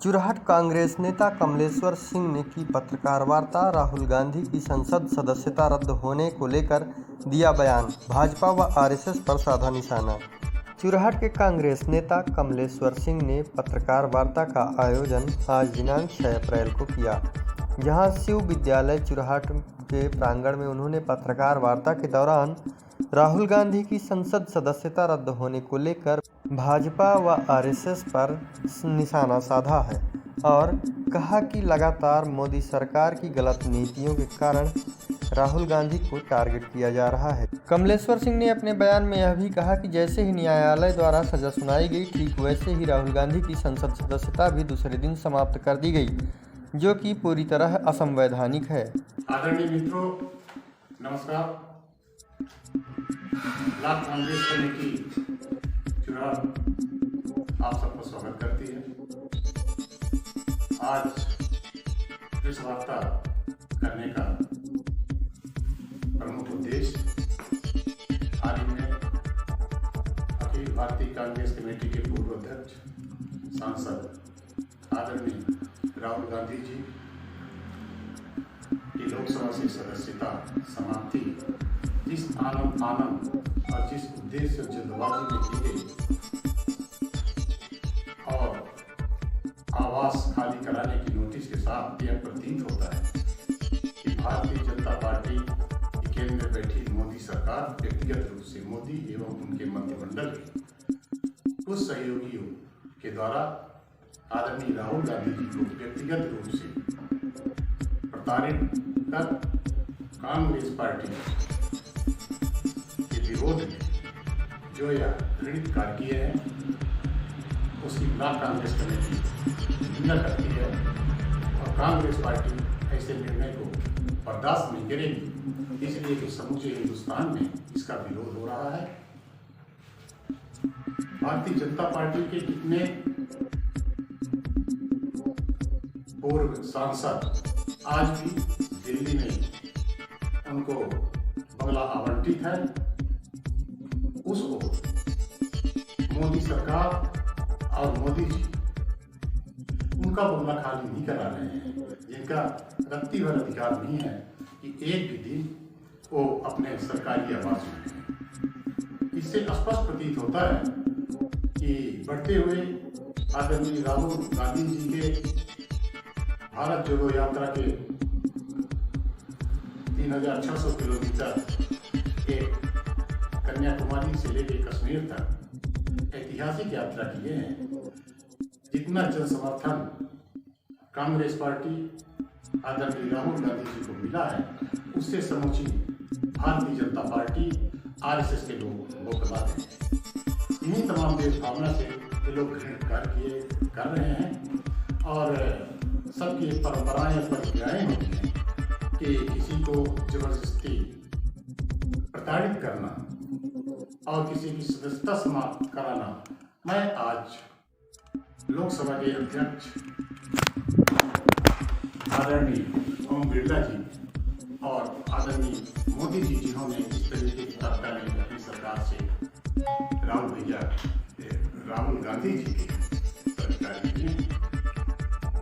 चुरहट कांग्रेस नेता कमलेश्वर सिंह ने की पत्रकार वार्ता। राहुल गांधी की संसद सदस्यता रद्द होने को लेकर दिया बयान। भाजपा व आरएसएस पर साधा निशाना। चुरहट के कांग्रेस नेता कमलेश्वर सिंह ने पत्रकार वार्ता का आयोजन आज दिनांक 6 अप्रैल को किया, जहां शिव विद्यालय चुरहट के प्रांगण में उन्होंने पत्रकार वार्ता के दौरान राहुल गांधी की संसद सदस्यता रद्द होने को लेकर भाजपा व आरएसएस पर निशाना साधा है और कहा कि लगातार मोदी सरकार की गलत नीतियों के कारण राहुल गांधी को टारगेट किया जा रहा है। कमलेश्वर सिंह ने अपने बयान में यह भी कहा कि जैसे ही न्यायालय द्वारा सजा सुनाई गई, ठीक वैसे ही राहुल गांधी की संसद सदस्यता भी दूसरे दिन समाप्त कर दी गई, जो कि पूरी तरह असंवैधानिक है। आदरणीय मित्रों, नमस्कार। ब्लॉक कांग्रेस कमेटी चुनाव आप सबका स्वागत करती है। आज प्रेस वार्ता करने का प्रमुख उद्देश्य हाल ही में अखिल भारतीय कांग्रेस कमेटी के पूर्व अध्यक्ष सांसद आदरणीय राहुल गांधी जी की लोकसभा से सदस्यता समाप्ति जिस आनंद और जिस उद्देश्य और जल्दबाजी में की गई और आवास खाली कराने की नोटिस के साथ यह प्रतीत होता है कि भारतीय जनता पार्टी की केंद्र में बैठी मोदी सरकार व्यक्तिगत रूप से मोदी एवं उनके मंत्रिमंडल के कुछ सहयोगियों के द्वारा आदरणीय राहुल गांधी जी को व्यक्तिगत रूप से प्रताड़ित कर कांग्रेस पार्टी के विरोध में जो यह घृणित कार्य किए हैं उसकी ब्लॉक कांग्रेस कमेटी निंदा करती है और कांग्रेस पार्टी ऐसे निर्णय को बर्दाश्त नहीं करेगी, इसलिए कि समूचे हिंदुस्तान में इसका विरोध हो रहा है। भारतीय जनता पार्टी के कितने पूर्व सांसद आज भी दिल्ली में उनको बंगला आवंटित है, उसको मोदी सरकार और मोदी जी उनका बंगला खाली नहीं करा रहे हैं, जिनका रत्ती भर अधिकार नहीं है कि एक भी दिन वो अपने सरकारी आवास में हैं। इससे स्पष्ट प्रतीत होता है कि बढ़ते हुए आदरणीय राहुल गांधी जी के भारत जोड़ो यात्रा के 3600 किलोमीटर के कन्याकुमारी से लेकर कश्मीर तक ऐतिहासिक यात्रा किए हैं। जितना जन समर्थन कांग्रेस पार्टी आदरणीय राहुल गांधी जी को मिला है, उससे समूची भारतीय जनता पार्टी आरएसएस के लोग वो दबाते हैं। इन्हीं तमाम देश भावना से ये लोग घृणित कार्य कर रहे हैं और सबकी परंपराएं प्रक्रियाएं होती हैं कि किसी को जबरदस्ती प्रताड़ित करना और किसी की सदस्यता समाप्त कराना। मैं आज लोकसभा के अध्यक्ष आदरणीय ओम बिरला जी और आदरणीय मोदी जी, जिन्होंने इस तरीके की तात्कालिक अपनी सरकार से राहुल गांधी जी के सरकार की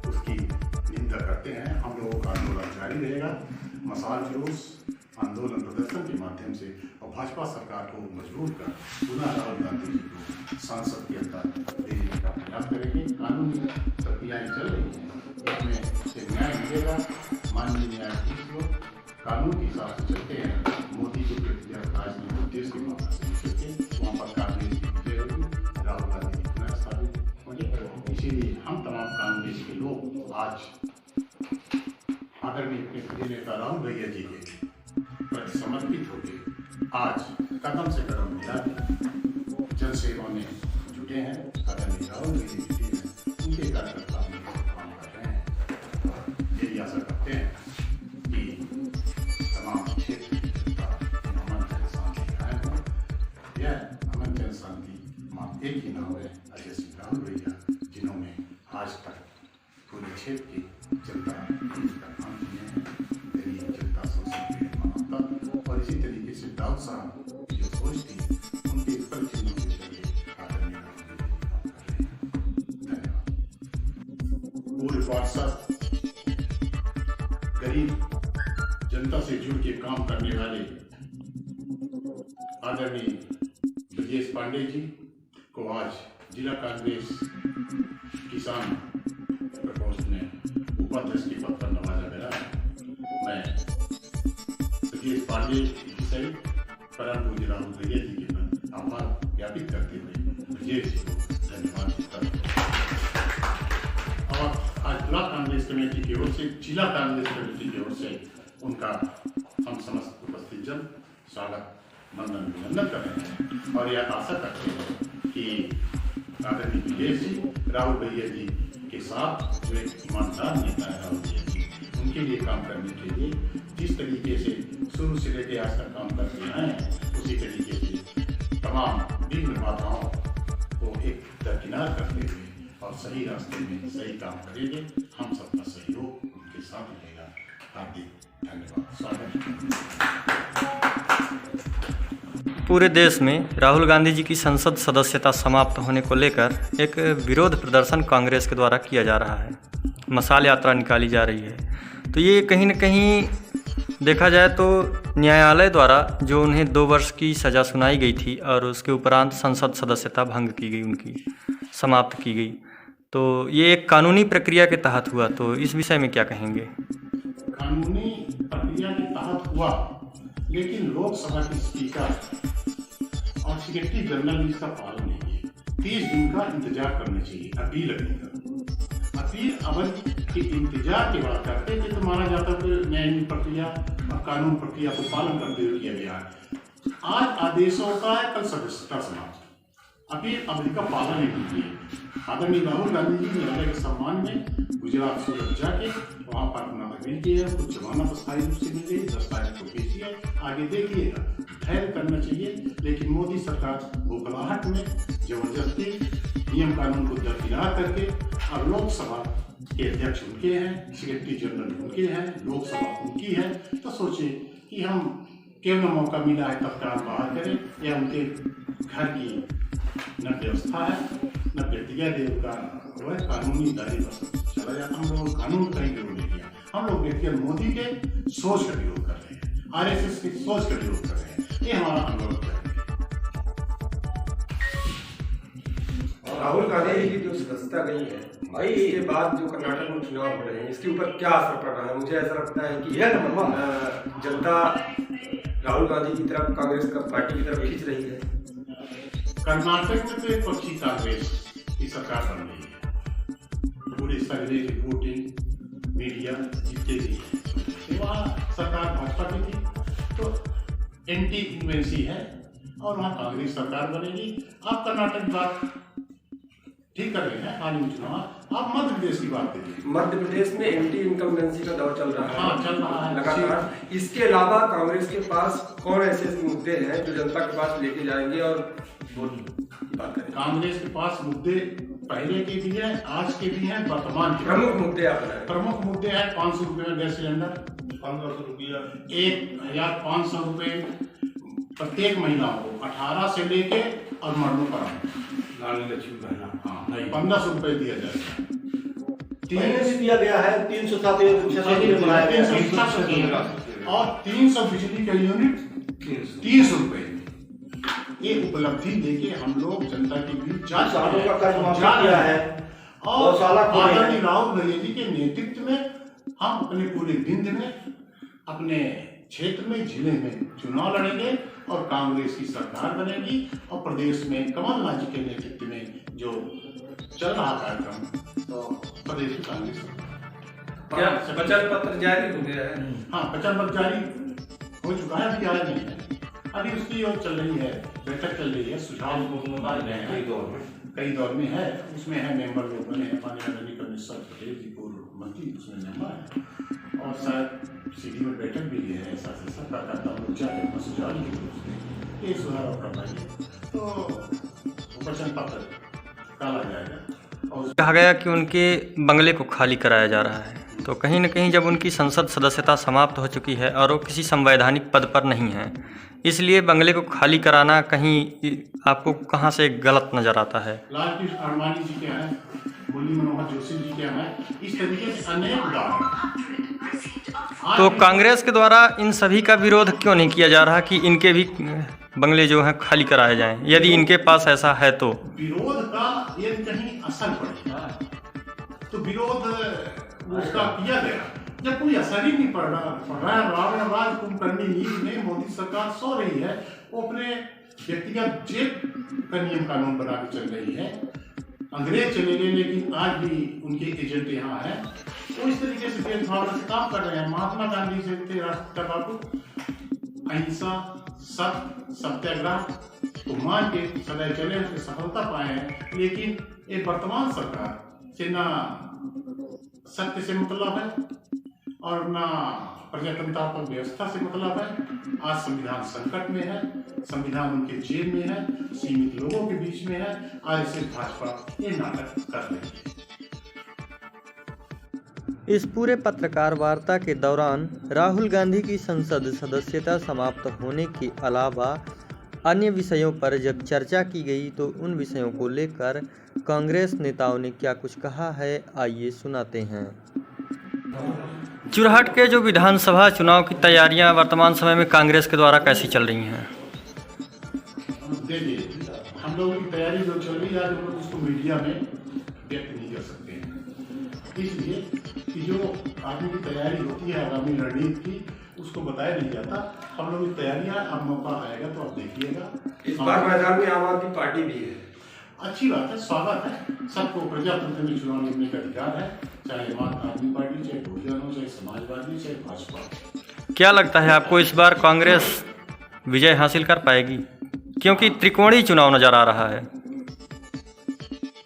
उसकी निंदा करते हैं। हम लोगों का आंदोलन जारी रहेगा, मसाल जुलूस आंदोलन प्रदर्शन के माध्यम से, और भाजपा सरकार को मजबूर कर पुनः राहुल गांधी जी को संसद के अंदर भेजने का प्रयास करेंगे। कानूनी प्रक्रियाएं चल रही हैं, इसमें से न्याय मिलेगा। माननीय न्यायाधीश लोग कानून के हिसाब से चलते हैं। मोदी के व्यक्तिगत राजनीतिक उद्देश्य की भावना से चलते, वहाँ पर कांग्रेस की विजय होगी, राहुल गांधी जी पुनः स्थापित होंगे। इसीलिए हम तमाम कांग्रेस के लोग आज आदरणीय अपने प्रिय नेता राहुल भैया जी के प्रति समर्पित होकर आज कदम से कदम मिला के जनसेवा में जुटे हैं। आदरणीय राहुल भैया जुटे हैं, उनके कार्यकर्ता काम कर रहे हैं। यही आशा करते हैं कि तमाम क्षेत्र का अमन जन शांति कायम हो। यह अमन जन शांति एक ही नाम है अजय सिंह राहुल भैया, जिन्होंने आज तक पूरे क्षेत्र की जनता का काम किए हैं। गरीब जनता शोषण मानवता और इसी तरीके से दाऊद साहब जो सोच थी उनके परिचितों के जरिए आदरणीय राहुल गांधी काम कर रहे हैं। धन्यवाद। पूर्व पार्षद, गरीब जनता से जुड़ के काम करने वाले आदरणीय ब्रजेश पांडे जी को आज जिला कांग्रेस किसान प्रकोष्ठ ने उपाध्यक्ष के पद पर नवाजा गया। मैं ब्रजेश पांडे जी सहित परम पूज्य राहुल भैया जी के प्रति आभार ज्ञापित करते हुए ब्रजेश जी को धन्यवाद देता हूं। और आज ब्लॉक कांग्रेस कमेटी की ओर से, जिला कांग्रेस कमेटी की ओर से उनका हम समस्त उपस्थित जन स्वागत वंदन अभिनंदन कर रहे हैं और यह आशा करते हैं कि आदरणीय ब्रजेश जी, राहुल भैया जी के साथ जो एक ईमानदार नेता है राहुल भैया जी, उनके लिए काम करने के लिए जिस तरीके से शुरू से लेकर आज तक काम करते आए हैं, उसी तरीके से तमाम विघ्न बाधाओं को एक दरकिनार करते हुए और सही रास्ते में सही काम करेंगे। हम सबका सहयोग उनके साथ रहेगा। हार्दिक धन्यवाद, स्वागत। पूरे देश में राहुल गांधी जी की संसद सदस्यता समाप्त होने को लेकर एक विरोध प्रदर्शन कांग्रेस के द्वारा किया जा रहा है। मशाल यात्रा निकाली जा रही है। तो ये कहीं न कहीं देखा जाए तो न्यायालय द्वारा जो उन्हें 2 वर्ष की सज़ा सुनाई गई थी और उसके उपरांत संसद सदस्यता भंग की गई, उनकी समाप्त की गई। तो ये एक कानूनी प्रक्रिया के तहत हुआ, तो इस विषय में क्या कहेंगे? कानूनी प्रक्रिया के तहत हुआ, लेकिन लोकसभा के स्पीकर और सेक्रेटरी जनरल ने इसका पालन नहीं किया। 30 दिन का इंतजार करना चाहिए अपील अवधि के इंतजार के बाद करते थे तो माना जाता कि न्यायिक प्रक्रिया और कानून प्रक्रिया को पालन करते हुए किया गया है। आज आदेशों का है, कल सदस्यता समाप्त, अपील अवधि का पालन नहीं किया। आदरणीय राहुल गांधी जी न्यायालय के सम्मान में गुजरात सूरत जाके वहाँ पर अपना अपील किया, कुछ जमानत स्थायी रूप से मिल गई, दस्तावेज को पेश किया। आगे देखिएगा, धैर्य करना चाहिए, लेकिन मोदी सरकार बौखलाहट में जबरदस्ती नियम कानून को दरकिनार करके और लोकसभा के अध्यक्ष उनके हैं, सेक्रेटरी जनरल उनके हैं, लोकसभा उनकी है, तो सोचे कि हम क्यों न मौका मिला है तत्काल बाहर करें। यह उनके घर की न व्यवस्था है न व्यक्तिगत देव का जो है कानूनी दायरे पर चला जाता। हम लोग कानून का ही विरोध नहीं किया, हम लोग व्यक्तिगत मोदी के सोच का विरोध कर रहे हैं, RSS की सोच का विरोध कर रहे हैं। ये हमारा अनुरोध है। राहुल गांधी जी की जो सदस्यता गई है भाई, इसके बाद जो कर्नाटक में चुनाव हो रहे हैं, इसके ऊपर क्या असर पड़ रहा है? मुझे ऐसा लगता है कि जनता राहुल गांधी की तरफ, कांग्रेस का पार्टी की तरफ खींच रही है। कर्नाटक में तो एक पक्षी कांग्रेस की सरकार बन रही है। पूरे सर्वे, रिपोर्टिंग, मीडिया जितने भी है, वहाँ सरकार भाजपा की थी तो एंटी इन्वेंसी है और वहाँ कांग्रेस सरकार बनेगी। आप कर्नाटक की बात ठीक कर रहे हैं, हाल ही चुनाव। आप मध्य प्रदेश की बात करिए। मध्य प्रदेश में एंटी इनकम्बेंसी का दौर चल रहा है। हाँ, चल रहा है लगातार। इसके अलावा कांग्रेस के पास कौन ऐसे मुद्दे हैं जो जनता के पास लेके जाएंगे और बात करें? कांग्रेस के पास मुद्दे पहले के भी हैं, आज के भी हैं, वर्तमान के। प्रमुख मुद्दे आप बताएं। प्रमुख मुद्दे हैं 500 रुपये में गैस सिलेंडर, 1500 रुपया, 1500 रुपये प्रत्येक महिलाओं को 18 से लेके और मर्दों पर लाल लक्ष्मी बहना। हाँ, नहीं 1500 रुपये दिया जाएगा। पहले से दिया गया है 307 और 300 बिजली का यूनिट 300 रुपये। ये उपलब्धि देके हम लोग जनता के बीच जा रहे हैं और आदरणीय राहुल भैया जी के नेतृत्व में हम अपने पूरे विंध्य में, अपने क्षेत्र में, जिले में चुनाव लड़ेंगे और कांग्रेस की सरकार बनेगी और प्रदेश में कमलनाथ जी के नेतृत्व में जो चल रहा कार्यक्रम, तो प्रदेश की कांग्रेस क्या वचन पत्र जारी हो गया है? हाँ, वचन पत्र जारी हो चुका है, अभी आया नहीं है। अभी उसकी और चल रही है, बैठक चल रही है, सुझाव आ रहे हैं, कई दौर में है। उसमें है मेंबर लोग बने हैं, माननीय कमिश्नर पटेल जी पूर्व मंत्री उसमें मेंबर है और शायद सीधी में बैठक भी ली है। ऐसा सरकार लोग जाके सुझाव लिए ये सुधार और करवाइए तो वचन पत्र डाला जाएगा और कहा गया कि उनके बंगले को खाली कराया जा रहा है, तो कहीं न कहीं जब उनकी संसद सदस्यता समाप्त हो चुकी है और वो किसी संवैधानिक पद पर नहीं है, इसलिए बंगले को खाली कराना कहीं आपको कहाँ से गलत नज़र आता है? लालकृष्ण आडवाणी जी के हैं, मुरली मनोहर जोशी जी के हैं, इस तरीके से अनेक उदाहरण। तो कांग्रेस के द्वारा इन सभी का विरोध क्यों नहीं किया जा रहा कि इनके भी बंगले जो हैं खाली कराए जाएं, यदि इनके पास ऐसा है तो? विरोध का यदि कहीं असर पड़ेगा तो विरोध उसका किया गया, जब कोई असर ही नहीं पड़ रहा है। रावण कुंभकर्णी नीति में मोदी सरकार सो रही है, वो अपने व्यक्तिगत जेब का नियम कानून बना के चल रही है। अंग्रेज चले गए लेकिन आज भी उनके एजेंट यहाँ हैं, वो इस तरीके से भेदभाव से काम कर रहे हैं। महात्मा गांधी से थे राष्ट्रपिता बापू, अहिंसा सत्य सत्याग्रह को मान के सदैव चले, उसमें सफलता पाए हैं। लेकिन ये वर्तमान सरकार से ना सत्य से मतलब है और ना प्रजातंत्रात्मक व्यवस्था से मतलब है। आज संविधान संकट में है, संविधान उनके जेब में है, सीमित लोगों के बीच में है। आज से भाजपा ये नाटक कर रही है। इस पूरे पत्रकार वार्ता के दौरान राहुल गांधी की संसद सदस्यता समाप्त होने के अलावा अन्य विषयों पर जब चर्चा की गई तो उन विषयों को लेकर कांग्रेस नेताओं ने क्या कुछ कहा है, आइए सुनाते हैं। चुरहट के जो विधानसभा चुनाव की तैयारियां वर्तमान समय में कांग्रेस के द्वारा कैसी चल रही हैं? देखिए, हम लोगों की तैयारी जो चल रही है, आज हम लोग उसको मीडिया में व्यक्त नहीं कर सकते हैं, इसलिए कि जो आदमी की तैयारी होती है आगामी रणनीति की, उसको बताया नहीं जाता। हम लोग की तैयारियां, अब मौका आएगा तो आप देखिएगा। इस बार मैदान में आम आदमी पार्टी भी है। अच्छी बात है, स्वागत है। सबको प्रजातंत्र में चुनाव लड़ने का अधिकार है, चाहे आम आदमी पार्टी, चाहे बहुजन हो, चाहे समाजवादी, चाहे भाजपा। क्या लगता है आपको इस बार कांग्रेस विजय हासिल कर पाएगी, क्योंकि त्रिकोणीय चुनाव नजर आ रहा है?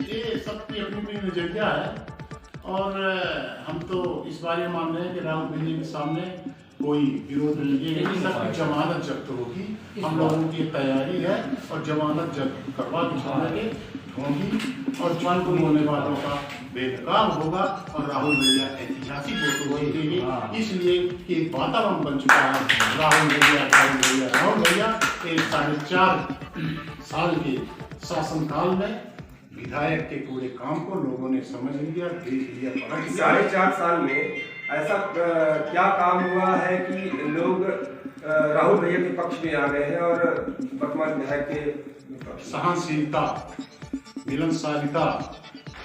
ये सबकी अपनी अपनी नजरिया है और हम तो इस बारे में मान रहे हैं कि राहुल गांधी के सामने कोई विरोध नहीं है। सबकी जमानत जब्त होगी, हम लोगों की तैयारी है और जमानत जब्त करवा के छोड़ेंगे होगी और जान को होने वालों का बेनकाब होगा और राहुल भैया ऐतिहासिक वोट देंगे। इसलिए कि वातावरण बन चुका है। राहुल भैया एक 4.5 साल के शासनकाल में विधायक के पूरे काम को लोगों ने समझ लिया, देख लिया, परख लिया। 4.5 साल में ऐसा क्या काम हुआ है कि लोग राहुल भैया के पक्ष में आ गए हैं और वर्तमान विधायक के? सहनशीलता, मिलनसारिता,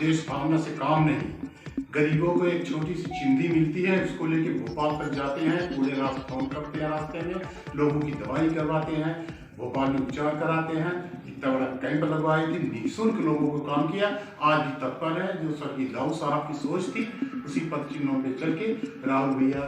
देश भावना से काम नहीं। गरीबों को एक छोटी सी चिंदी मिलती है, उसको लेके भोपाल तक जाते हैं, पूरे रास्ते फोन करते हैं, रास्ते में लोगों की दवाई करवाते हैं, भोपाल में उपचार कराते हैं। इतना बड़ा कैंप लगवाए थे, निःशुल्क लोगों को काम किया। आज भी तत्पर है। जो स्वर्गीय लहू साहब की सोच थी, उसी पद चिन्हों पे चल के राहुल भैया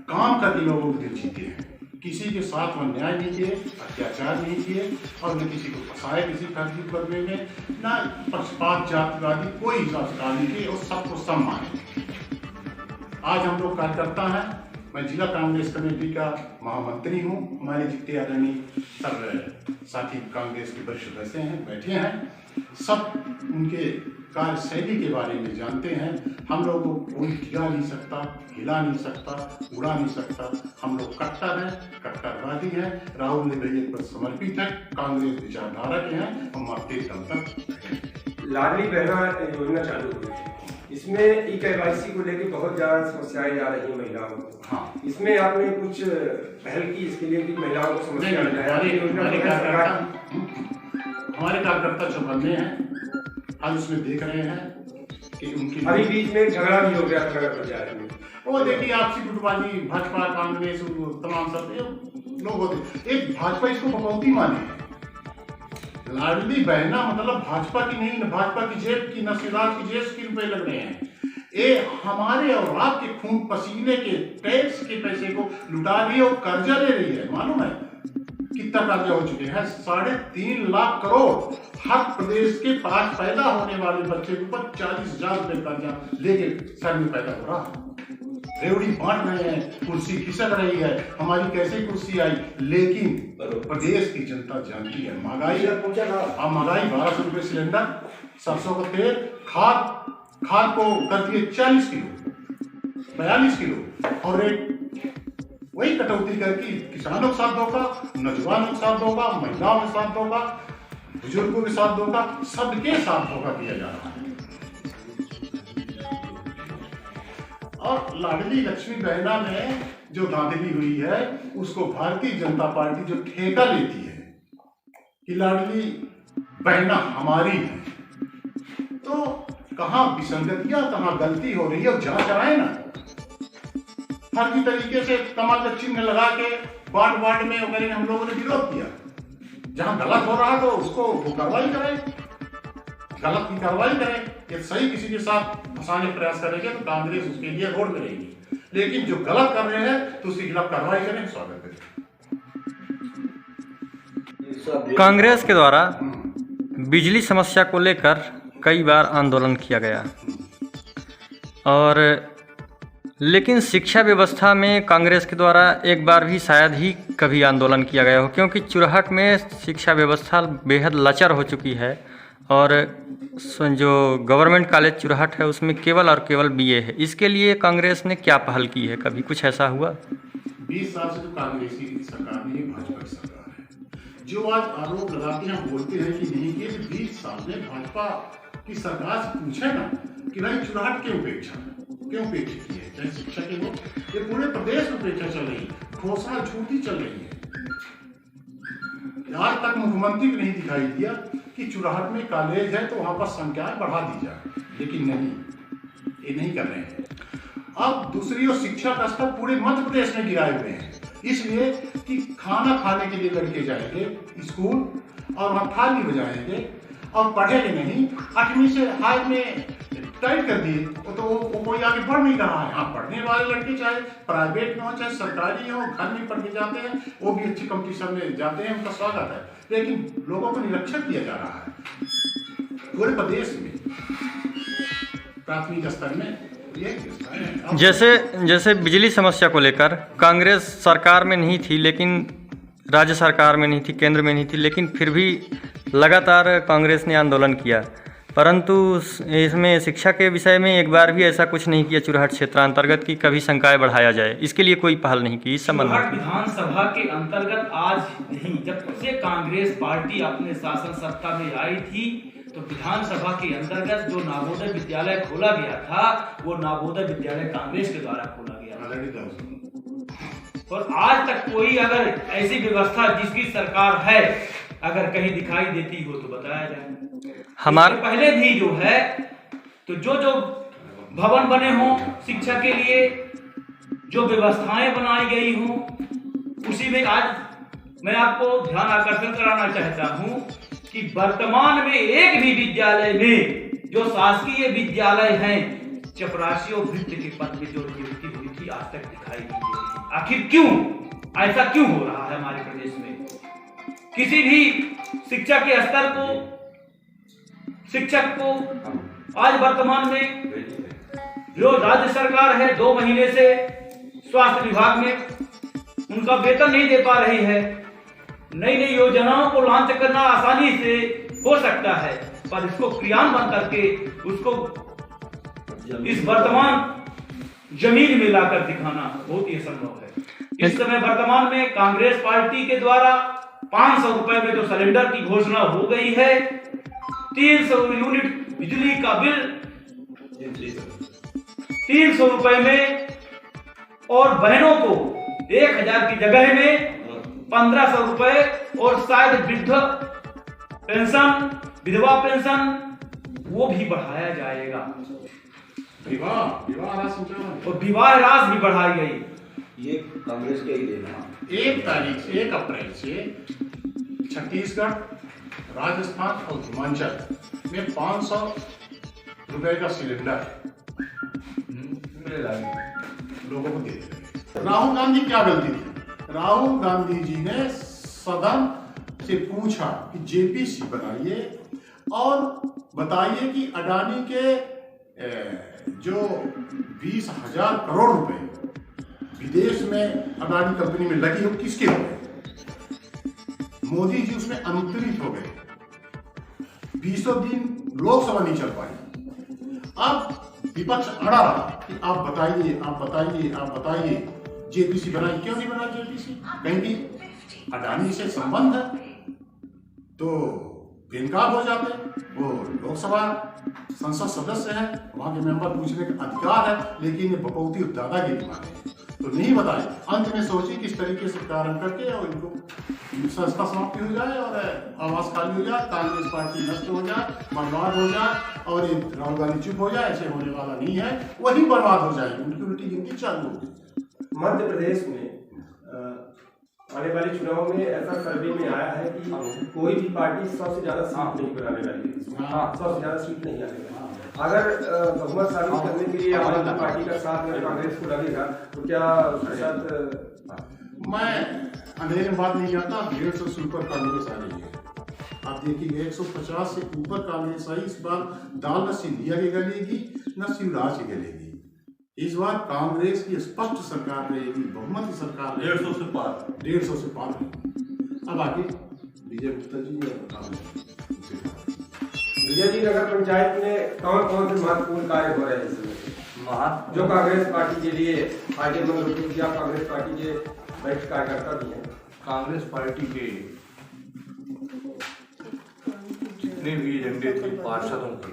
काम करके लोगों को दिल जीते हैं। किसी के साथ वो अन्याय नहीं किए, अत्याचार नहीं किए और न किसी को फंसाए किसी फर्जी मुकदमे में, ना पक्षपात जातिवादी कोई हिसाब से काम नहीं किए और सबको सम्मान है। आज हम लोग कार्यकर्ता हैं। मैं जिला कांग्रेस कमेटी का महामंत्री हूँ। हमारे जितने आदरणीय सब साथी कांग्रेस के वरिष्ठ सदस्य हैं, बैठे हैं, सब उनके कार्यशैली के बारे में जानते हैं। हम लोग को कोई गिरा नहीं सकता, हिला नहीं सकता, उड़ा नहीं सकता। हम लोग कट्टर हैं, कट्टरवादी हैं। राहुल भैया पर समर्पित है, कांग्रेस विचारधारा के हैं, हम मरते दम तक। लाडली बहना योजना चालू हुई है, इसमें ई-KYC को लेकर बहुत ज्यादा समस्याएं आ रही है महिलाओं को। हाँ, इसमें आपने कुछ पहल की इसके लिए कि महिलाओं को समस्या हमारे कार्यकर्ता चौकन्ने हैं। आज उसमें देख रहे हैं कि उनकी अभी बीच में झगड़ा भी हो गया था नगर पंचायत में। वो देखिए, आपसी गुटबाजी, भाजपा कांग्रेस तमाम सब लोग होते। एक भाजपा इसको भगवती माने। लाडली बहना मतलब भाजपा की नहीं, न भाजपा की जेब की, न शिवराज की जेब की रुपए लग रहे हैं। ये हमारे और आपके खून पसीने के टैक्स के पैसे को लुटा रही है और कर्जा ले रही है। मालूम है कितना कर्जा हो चुके हैं? 3.5 लाख करोड़। हर प्रदेश के पास पैदा होने वाले बच्चे के ऊपर 40,000 रुपए कर्जा लेके सर में पैदा हो रहा है। रेवड़ी बांट रहे हैं, कुर्सी खिसक रही है, हमारी कैसे कुर्सी आई। लेकिन प्रदेश की जनता जानती है महंगाई अब महंगाई 1200 रुपये सिलेंडर, सरसों का तेल, खाद को कर दिए 40 किलो 42 किलो, और रेट वही कटौती करके किसानों के साथ धोखा, नौजवानों के साथ धोखा, महिलाओं के साथ धोखा, बुजुर्गों के साथ धोखा, सबके साथ धोखा किया जा रहा है। और लाडली लक्ष्मी बहना में जो धांधली हुई है, उसको भारतीय जनता पार्टी जो ठेका लेती है कि लाडली बहना हमारी है, तो कहाँ विसंगतियां, कहाँ गलती हो रही है, और जांच कराए ना। फर्जी तरीके से कमल का चिन्ह लगा के वार्ड में वगैरह हम लोगों ने विरोध किया। जहां गलत हो रहा तो उसको वो कार्रवाई करें, गलत की कार्रवाई करें। ये सही किसी के साथ फंसाने का प्रयास करेंगे तो कांग्रेस उसके लिए रोड में रहेगी, लेकिन जो गलत कर रहे हैं तो उसके खिलाफ कार्रवाई करें, स्वागत करें। कांग्रेस के द्वारा बिजली समस्या को लेकर कई बार आंदोलन किया गया, और लेकिन शिक्षा व्यवस्था में कांग्रेस के द्वारा एक बार भी शायद ही कभी आंदोलन किया गया हो, क्योंकि चुरहट में शिक्षा व्यवस्था बेहद लचर हो चुकी है, और जो गवर्नमेंट कॉलेज चुरहट है उसमें केवल और केवल बीए है। इसके लिए कांग्रेस ने क्या पहल की है, कभी कुछ ऐसा हुआ? 20 साल से तो कांग्रेस की सरकार नहीं, भाजपा की सरकार है। जो आज आरोप लगाते हैं, बोलते हैं कि नहीं किए, 20 साल में भाजपा की सरकार से पूछे ना कि भाई चुरहट क्यों उपेक्षा की है, चाहे शिक्षा के हो, ये पूरे प्रदेश में उपेक्षा चल रही है, घोषणा झूठी चल रही है। आज तक मुख्यमंत्री को नहीं दिखाई दिया कि चुरहट में कॉलेज है तो वहां पर संख्याएं बढ़ा दी जाए, लेकिन नहीं, ये नहीं कर रहे हैं। अब दूसरी ओर शिक्षा का स्तर पूरे मध्य प्रदेश में गिराए हुए हैं, इसलिए कि खाना खाने के लिए लड़के जाएंगे स्कूल और वहां थाली बजाएंगे और पढ़ेंगे नहीं। 8वीं से हाई में टाइट कर दिए तो वो कोई आगे बढ़ नहीं रहा है। हाँ, पढ़ने वाले लड़के चाहे प्राइवेट में हो चाहे सरकारी हो, घर में पढ़ के जाते हैं, वो भी अच्छी कंपटीशन में जाते हैं, उनका स्वागत है, लेकिन लोगों को निरक्षण किया जा रहा है पूरे प्रदेश में प्राथमिक स्तर में। जैसे बिजली समस्या को लेकर कांग्रेस सरकार में नहीं थी, लेकिन राज्य सरकार में नहीं थी, केंद्र में नहीं थी, लेकिन फिर भी लगातार कांग्रेस ने आंदोलन किया, परंतु इसमें शिक्षा के विषय में एक बार भी ऐसा कुछ नहीं किया चुरहट क्षेत्रांतर्गत की कभी संकाय बढ़ाया जाए, इसके लिए कोई पहल नहीं की। इस संबंध में विधानसभा के अंतर्गत आज नहीं, जब से कांग्रेस पार्टी अपने शासन सत्ता में आई थी तो विधानसभा के अंतर्गत जो नवोदय विद्यालय खोला गया था, वो नवोदय विद्यालय कांग्रेस के द्वारा खोला गया था। और आज तक कोई अगर ऐसी व्यवस्था जिसकी सरकार है अगर कहीं दिखाई देती हो तो बताया जाए। हमारे पहले भी जो है तो जो भवन बने हों शिक्षा के लिए, जो व्यवस्थाएं बनाई गई हों, उसी में आज मैं आपको ध्यान आकर्षण कराना चाहता हूं कि वर्तमान में एक भी विद्यालय में जो शासकीय विद्यालय हैं, चपरासी और भृत्य के पद में जो नियुक्ति हुई थी आज तक दिखाई नहीं दे रही। आखिर क्यों ऐसा क्यों हो रहा है हमारे प्रदेश में? किसी भी शिक्षा के स्तर को, शिक्षक को आज वर्तमान में जो राज्य सरकार है 2 महीने से स्वास्थ्य विभाग में उनका वेतन नहीं दे पा रही है। नई नई योजनाओं को लॉन्च करना आसानी से हो सकता है, पर इसको क्रियान्वयन करके उसको इस वर्तमान जमीन में लाकर दिखाना बहुत ही असंभव है। इस समय वर्तमान में कांग्रेस पार्टी के द्वारा 500 रुपए में जो सिलेंडर की घोषणा हो गई है, 300 यूनिट बिजली का बिल 300 रुपए में, और बहनों को 1000 की जगह में 1500 रुपए, और शायद वृद्ध पेंशन, विधवा पेंशन वो भी बढ़ाया जाएगा। विवाह राशि और विवाह राशि भी बढ़ाई गई। ये कांग्रेस के ही देना। 1 अप्रैल से छत्तीसगढ़, राजस्थान और हिमाचल में 500 रुपए का सिलेंडर लोगों को दे देंगे। राहुल गांधी क्या गलती थी? राहुल गांधी जी ने सदन से पूछा कि जेपीसी बनाइए और बताइए कि अडानी के जो 20,000 करोड़ रुपए विदेश में अडानी कंपनी में लगी हो, किसके हो गए? मोदी जी उसमें अनुत्तरित हो गए। 20 दिन लोकसभा नहीं चल पाई। अब विपक्ष अड़ा रहा कि आप बताइए, आप बताइए, आप बताइए, जेपीसी बनाई, क्यों नहीं बना जेपीसी? कहीं भी अडानी से संबंध है तो बेनकाब हो जाते। वो लोकसभा संसद सदस्य है, वहां के मेंबर पूछने का अधिकार है, लेकिन ये बपौती और दादागिरी माने तो नहीं बताए। अंत में सोची किस तरीके से प्रारंभ करके और इनको संस्था समाप्ति हो जाए और आवास खाली हो जाए, कांग्रेस पार्टी नष्ट हो जाए, बर्बाद हो जाए और ये राहुल गांधी चुप हो जाए। ऐसे होने वाला नहीं है, वही बर्बाद हो जाएगी, उनकी उल्टी गिनती चालू होगी। मध्य प्रदेश में आने वाले चुनाव में ऐसा सर्वे में आया है कि कोई भी पार्टी 100 से ज्यादा सीट नहीं बनाने वाली है। 100 से ज्यादा सीट नहीं आने वाली। अगर बहुमत साबित करने के लिए आम आदमी पार्टी का साथ अगर कांग्रेस को लगेगा तो क्या उसके साथ? मैं अंधेरे में बात नहीं करता। 150 से ऊपर कांग्रेस आ रही है। आप देखिए 150 से ऊपर कांग्रेस आई। इस बार दाल न सिंधिया की गलेगी न शिवराज की गलेगी। इस बार कांग्रेस की स्पष्ट सरकार रहेगी, बहुमत की सरकार रहेगी। 150 से पार अब आगे विजय गुप्ता जी विजय जी, नगर पंचायत में कौन कौन से महत्वपूर्ण कार्य हो रहे हैं इस समय जो कांग्रेस पार्टी के लिए फायदेमंद होगी या कांग्रेस पार्टी के वरिष्ठ कार्यकर्ता भी हैं? कांग्रेस पार्टी के जितने भी एजेंडे थे पार्षदों के,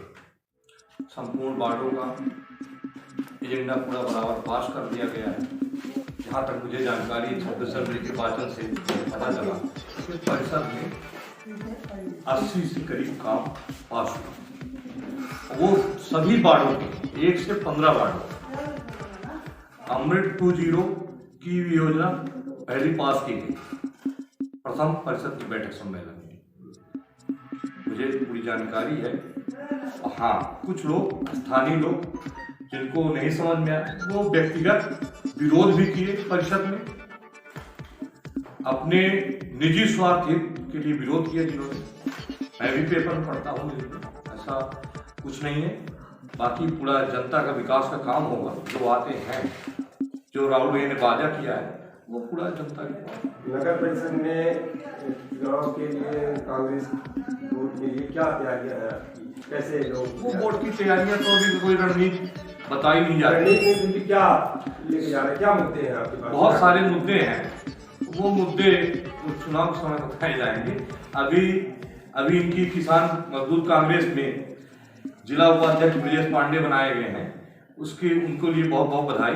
संपूर्ण वार्डों का एजेंडा पूरा बराबर पास कर दिया गया है। जहाँ तक मुझे जानकारी 26 जनवरी के भाषण से पता चला, परिषद में 80 से करीब काम पास हुआ। वो सभी वार्डों के 1 से 15 वार्डों अमृत 20 की योजना पहली पास की गई प्रथम परिषद की बैठक सम्मेलन में। मुझे पूरी जानकारी है। हाँ, कुछ लोग, स्थानीय लोग जिनको नहीं समझ में आया, वो व्यक्तिगत विरोध भी किए परिषद में, अपने निजी स्वार्थ के लिए विरोध किया जिन्होंने। मैं भी पेपर में पढ़ता हूँ, ऐसा कुछ नहीं है। बाकी पूरा जनता का विकास का काम होगा। जो आते हैं, जो राहुल भाई ने वादा किया है, वो पूरा जनता के। नगर परिषद में चुनाव के लिए कांग्रेस वोट के लिए क्या तैयारियां हैं आपकी? कैसे लोग वो वोट की तैयारियां तो अभी कोई रणनीति बताई नहीं जा रही। रणनीति क्या लेके जा रहे हैं? क्या मुद्दे हैं आपके पास? बहुत सारे मुद्दे हैं। वो मुद्दे चुनाव के समय बताए जाएंगे। अभी इनकी किसान मजदूर कांग्रेस में जिला उपाध्यक्ष ब्रजेश पांडे बनाए गए हैं, उसके उनको लिए बहुत बहुत बधाई।